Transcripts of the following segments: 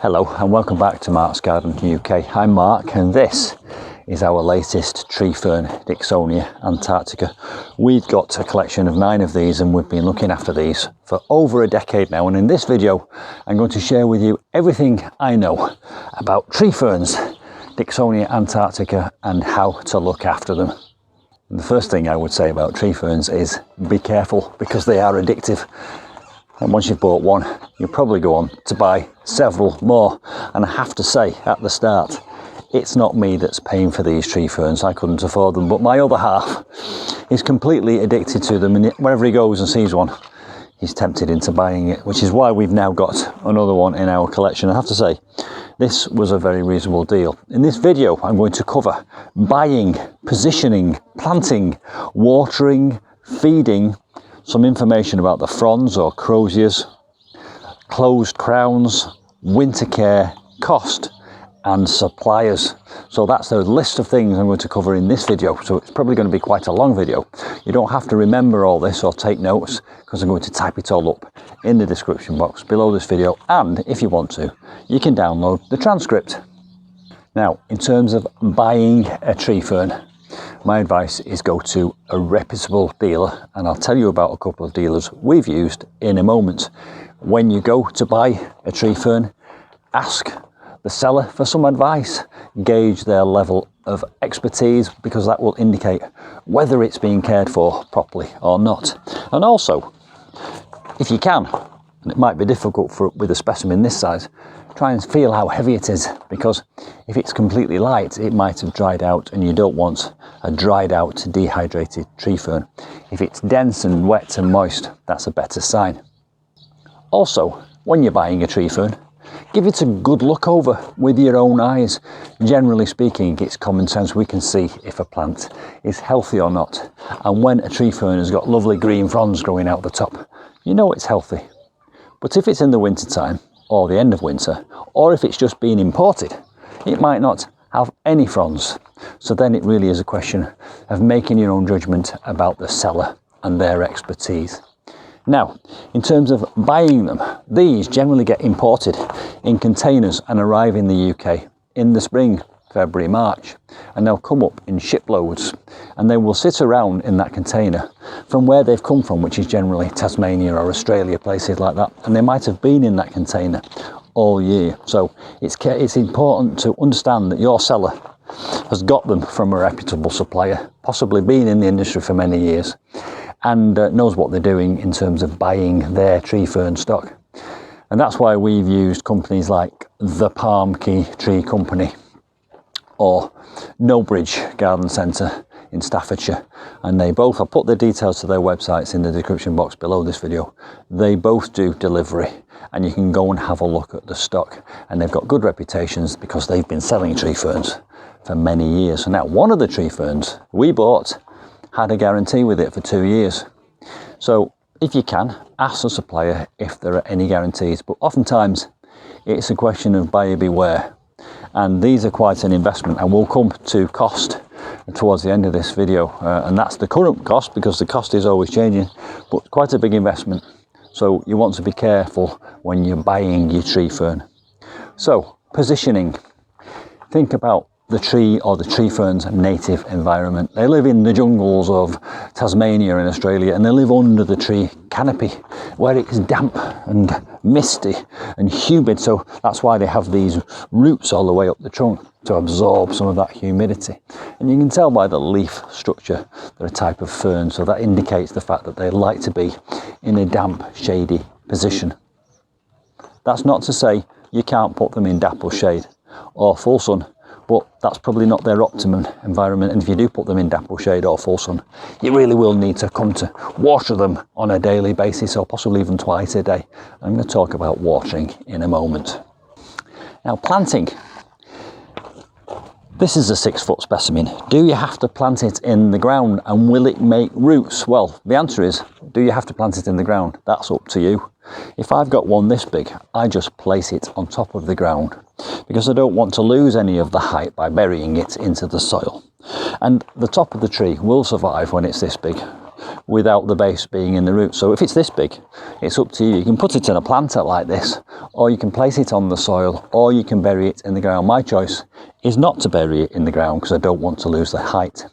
Hello and welcome back to Mark's Garden UK. I'm Mark and this is our latest tree fern, Dicksonia Antarctica. We've got a collection of 9 of these and we've been looking after these for over a decade now, and in this video I'm going to share with you everything I know about tree ferns, Dicksonia Antarctica, and how to look after them. And the first thing I would say about tree ferns is be careful, because they are addictive. And once you've bought one, you'll probably go on to buy several more. And I have to say at the start, it's not me that's paying for these tree ferns. I couldn't afford them, but my other half is completely addicted to them, and wherever he goes and sees one, he's tempted into buying it, which is why we've now got another one in our collection. I have to say, this was a very reasonable deal. In this video, I'm going to cover buying, positioning, planting, watering, feeding, some information about the fronds or croziers, closed crowns, winter care, cost, and suppliers. So that's the list of things I'm going to cover in this video. So it's probably going to be quite a long video. You don't have to remember all this or take notes, because I'm going to type it all up in the description box below this video. And if you want to, you can download the transcript. Now, in terms of buying a tree fern, my advice is go to a reputable dealer, and I'll tell you about a couple of dealers we've used in a moment. When you go to buy a tree fern, ask the seller for some advice, gauge their level of expertise, because that will indicate whether it's being cared for properly or not. And also, if you can, and it might be difficult with a specimen this size, try and feel how heavy it is, because if it's completely light, it might have dried out, and you don't want a dried out, dehydrated tree fern. If it's dense and wet and moist, that's a better sign. Also, when you're buying a tree fern, give it a good look over with your own eyes. Generally speaking, it's common sense. We can see if a plant is healthy or not. And when a tree fern has got lovely green fronds growing out the top, you know it's healthy. But if it's in the winter time, or the end of winter, or if it's just been imported, it might not have any fronds. So then it really is a question of making your own judgment about the seller and their expertise. Now, in terms of buying them, these generally get imported in containers and arrive in the UK in the spring, February, March, and they'll come up in shiploads, and they will sit around in that container from where they've come from, which is generally Tasmania or Australia, places like that, and they might have been in that container all year. So it's important to understand that your seller has got them from a reputable supplier, possibly been in the industry for many years, and knows what they're doing in terms of buying their tree fern stock. And that's why we've used companies like the Palm Key Tree Company or Knowbridge Garden Centre in Staffordshire, and they both, I'll put the details to their websites in the description box below this video. They both do delivery, and you can go and have a look at the stock, and they've got good reputations because they've been selling tree ferns for many years. So now, one of the tree ferns we bought had a guarantee with it for 2 years. So if you can, ask the supplier if there are any guarantees, but oftentimes it's a question of buyer beware. And these are quite an investment, and we'll come to cost towards the end of this video, and that's the current cost, because the cost is always changing, but quite a big investment. So you want to be careful when you're buying your tree fern. So positioning, think about the tree or the tree fern's native environment. They live in the jungles of Tasmania and Australia, and they live under the tree canopy where it's damp and misty and humid. So that's why they have these roots all the way up the trunk to absorb some of that humidity. And you can tell by the leaf structure they're a type of fern, so that indicates the fact that they like to be in a damp, shady position. That's not to say you can't put them in dappled shade or full sun, but that's probably not their optimum environment. And if you do put them in dappled shade or full sun, you really will need to come to water them on a daily basis, or possibly even twice a day. I'm going to talk about watering in a moment. Now, planting. This is a 6-foot specimen. Do you have to plant it in the ground, and will it make roots? Well, the answer is, do you have to plant it in the ground? That's up to you. If I've got one this big, I just place it on top of the ground, because I don't want to lose any of the height by burying it into the soil. And the top of the tree will survive when it's this big. without the base being in the root. So if it's this big, it's up to you. You can put it in a planter like this, or you can place it on the soil, or you can bury it in the ground. My choice is not to bury it in the ground because I don't want to lose the height.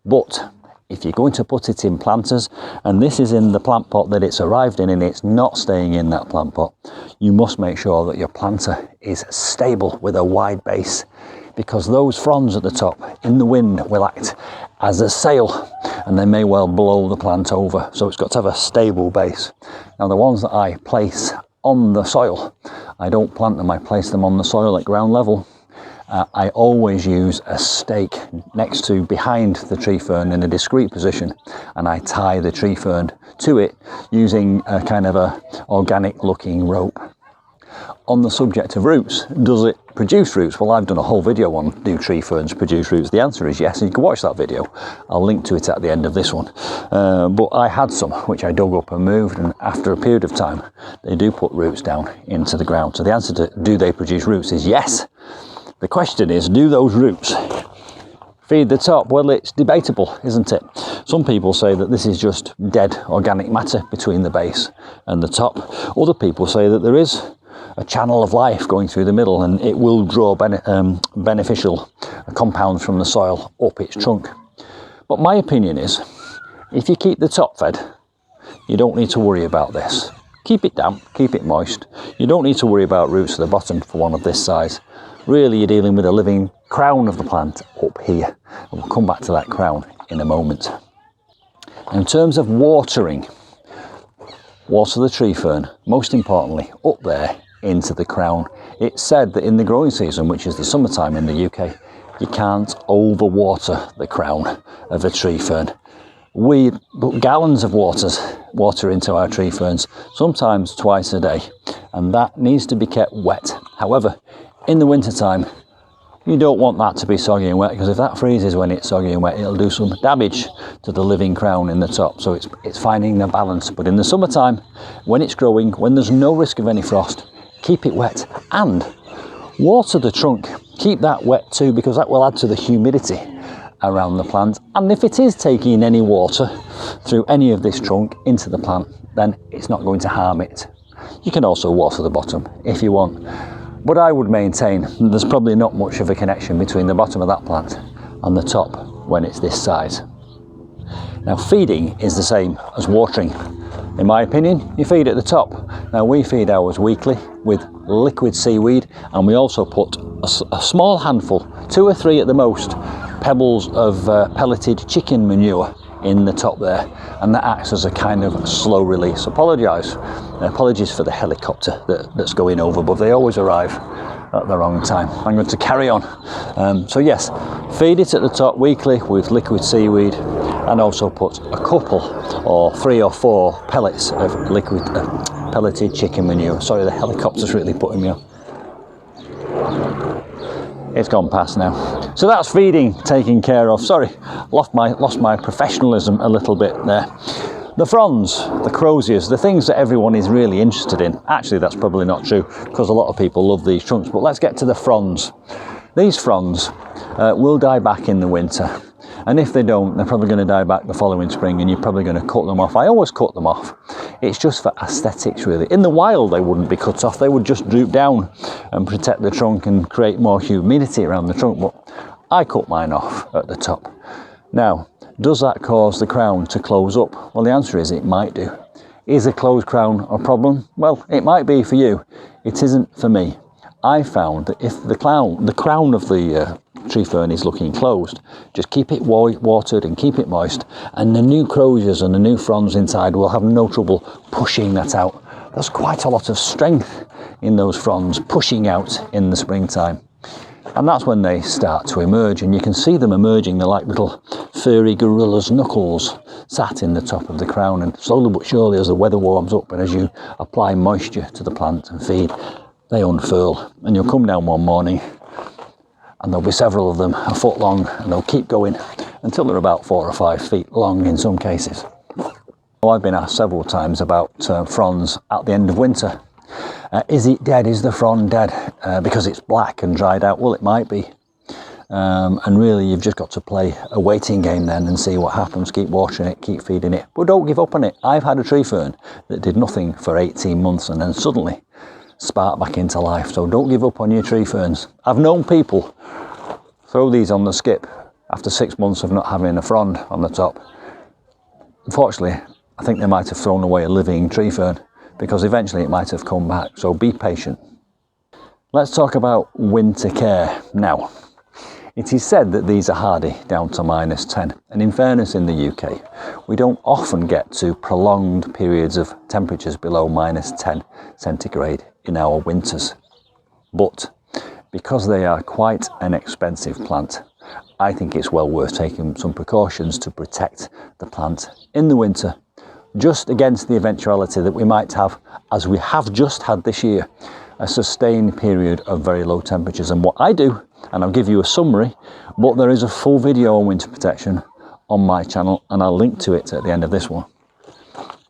But if you're going to put it in planters, and this is in the plant pot that it's arrived in and it's not staying in that plant pot, you must make sure that your planter is stable with a wide base, because those fronds at the top in the wind will act as a sail and they may well blow the plant over. So it's got to have a stable base. Now the ones that I place on the soil, I don't plant them, I place them on the soil at ground level. I always use a stake next to behind the tree fern in a discrete position, and I tie the tree fern to it using a kind of a organic looking rope. On the subject of roots, does it produce roots? Well, I've done a whole video on do tree ferns produce roots. The answer is yes, and you can watch that video. I'll link to it at the end of this one. But I had some which I dug up and moved, and after a period of time they do put roots down into the ground. So the answer to do they produce roots is yes. The question is, do those roots feed the top? Well, it's debatable, isn't it? Some people say that this is just dead organic matter between the base and the top. Other people say that there is a channel of life going through the middle and it will draw beneficial compounds from the soil up its trunk. But my opinion is, if you keep the top fed, you don't need to worry about this. Keep it damp, keep it moist. You don't need to worry about roots at the bottom for one of this size. Really, you're dealing with a living crown of the plant up here. And we'll come back to that crown in a moment. In terms of watering, water the tree fern, most importantly, up there into the crown. It's said that in the growing season, which is the summertime in the UK, you can't overwater the crown of a tree fern. We put gallons of water into our tree ferns, sometimes twice a day, and that needs to be kept wet. However, in the winter time, you don't want that to be soggy and wet, because if that freezes when it's soggy and wet, it'll do some damage to the living crown in the top. So it's finding the balance. But in the summertime, when it's growing, when there's no risk of any frost, keep it wet and water the trunk. Keep that wet too, because that will add to the humidity around the plant. And if it is taking any water through any of this trunk into the plant, then it's not going to harm it. You can also water the bottom if you want. But I would maintain there's probably not much of a connection between the bottom of that plant and the top when it's this size. Now, feeding is the same as watering. In my opinion, you feed at the top. Now, we feed ours weekly with liquid seaweed, and we also put a small handful, 2 or 3 at the most, pebbles of pelleted chicken manure in the top there, and that acts as a kind of slow release. Apologies for the helicopter that's going over, but they always arrive at the wrong time. I'm going to carry on. So yes, feed it at the top weekly with liquid seaweed, and also put a couple or 3 or 4 pellets of liquid pelleted chicken manure. Sorry, the helicopter's really putting me on. It's gone past now. So that's feeding taken care of. Sorry, lost my professionalism a little bit there. The fronds, the croziers, the things that everyone is really interested in. Actually, that's probably not true, because a lot of people love these trunks. But let's get to the fronds. These fronds will die back in the winter. And if they don't, they're probably going to die back the following spring, and you're probably going to cut them off. I always cut them off. It's just for aesthetics, really. In the wild, they wouldn't be cut off. They would just droop down and protect the trunk and create more humidity around the trunk. But I cut mine off at the top. Now, does that cause the crown to close up? Well, the answer is it might do. Is a closed crown a problem? Well, it might be for you. It isn't for me. I found that if the crown of the tree fern is looking closed, just keep it watered and keep it moist, and the new croziers and the new fronds inside will have no trouble pushing that out. There's quite a lot of strength in those fronds pushing out in the springtime. And that's when they start to emerge, and you can see them emerging. They're like little furry gorilla's knuckles sat in the top of the crown, and slowly but surely, as the weather warms up and as you apply moisture to the plant and feed, they unfurl, and you'll come down one morning and there'll be several of them a foot long, and they'll keep going until they're about 4 or 5 feet long in some cases. Well, I've been asked several times about fronds at the end of winter. Is it dead? Is the frond dead because it's black and dried out? Well, it might be. and really you've just got to play a waiting game then and see what happens. Keep watering it, keep feeding it, but don't give up on it. I've had a tree fern that did nothing for 18 months and then suddenly sparked back into life. So don't give up on your tree ferns. I've known people throw these on the skip after 6 months of not having a frond on the top. Unfortunately, I think they might have thrown away a living tree fern because eventually it might have come back. So be patient. Let's talk about winter care now. It is said that these are hardy down to -10, and in fairness, in the UK we don't often get to prolonged periods of temperatures below -10 centigrade in our winters. But because they are quite an expensive plant, I think it's well worth taking some precautions to protect the plant in the winter, just against the eventuality that we might have, as we have just had this year, a sustained period of very low temperatures. And what I do, and I'll give you a summary, but there is a full video on winter protection on my channel, and I'll link to it at the end of this one.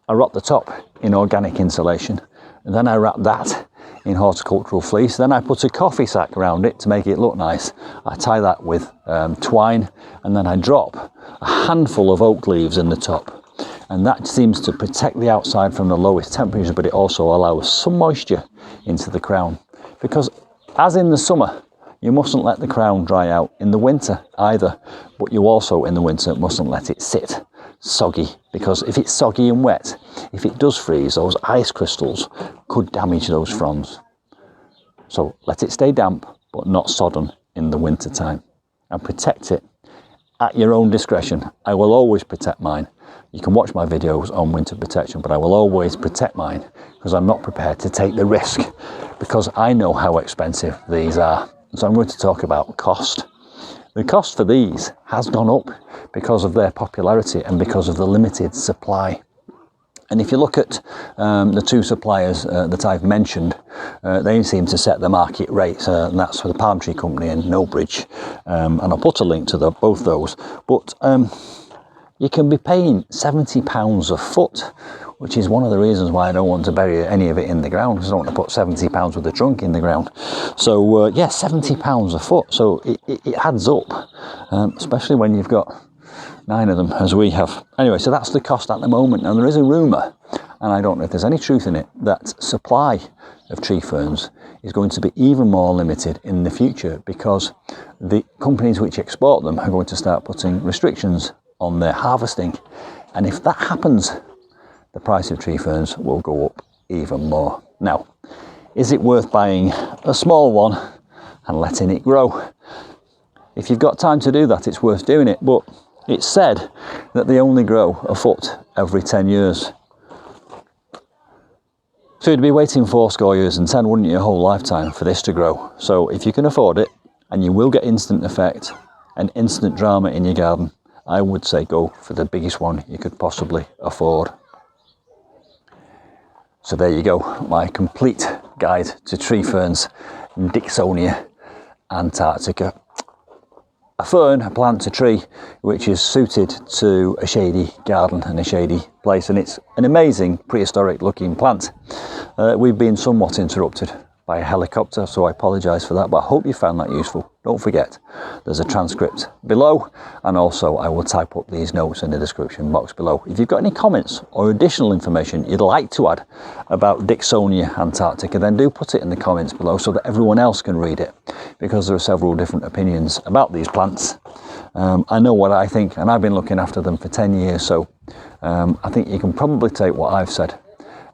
I wrap the top in organic insulation, and then I wrap that in horticultural fleece. Then I put a coffee sack around it to make it look nice. I tie that with twine, and then I drop a handful of oak leaves in the top. And that seems to protect the outside from the lowest temperatures, but it also allows some moisture into the crown. Because as in the summer, you mustn't let the crown dry out in the winter either, but you also in the winter mustn't let it sit soggy, because if it's soggy and wet, if it does freeze, those ice crystals could damage those fronds. So let it stay damp, but not sodden in the winter time, and protect it at your own discretion. I will always protect mine. You can watch my videos on winter protection, but I will always protect mine because I'm not prepared to take the risk, because I know how expensive these are. So I'm going to talk about cost. The cost for these has gone up because of their popularity and because of the limited supply. And if you look at the two suppliers that I've mentioned, they seem to set the market rates, and that's for the Palm Tree Company and Knowbridge. And I'll put a link to both those. But you can be paying £70 a foot, which is one of the reasons why I don't want to bury any of it in the ground, because I don't want to put £70 worth of trunk in the ground. So yeah, £70 a foot. So it adds up, especially when you've got 9 of them, as we have. Anyway, so that's the cost at the moment. Now there is a rumour, and I don't know if there's any truth in it, that supply of tree ferns is going to be even more limited in the future, because the companies which export them are going to start putting restrictions on their harvesting. And if that happens, the price of tree ferns will go up even more. Now, is it worth buying a small one and letting it grow? If you've got time to do that, it's worth doing it, but it's said that they only grow a foot every 10 years. So you'd be waiting 4 years and 10, wouldn't you, your whole lifetime for this to grow? So if you can afford it, and you will get instant effect and instant drama in your garden, I would say go for the biggest one you could possibly afford. So there you go, my complete guide to tree ferns, Dicksonia Antarctica. A fern, a plant, a tree, which is suited to a shady garden and a shady place, and it's an amazing prehistoric looking plant. We've been somewhat interrupted by a helicopter, so I apologise for that, but I hope you found that useful. Don't forget, there's a transcript below, and also I will type up these notes in the description box below. If you've got any comments or additional information you'd like to add about Dicksonia Antarctica, then do put it in the comments below so that everyone else can read it, because there are several different opinions about these plants. I know what I think, and I've been looking after them for 10 years, so I think you can probably take what I've said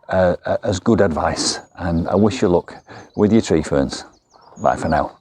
as good advice, and I wish you luck with your tree ferns. Bye for now.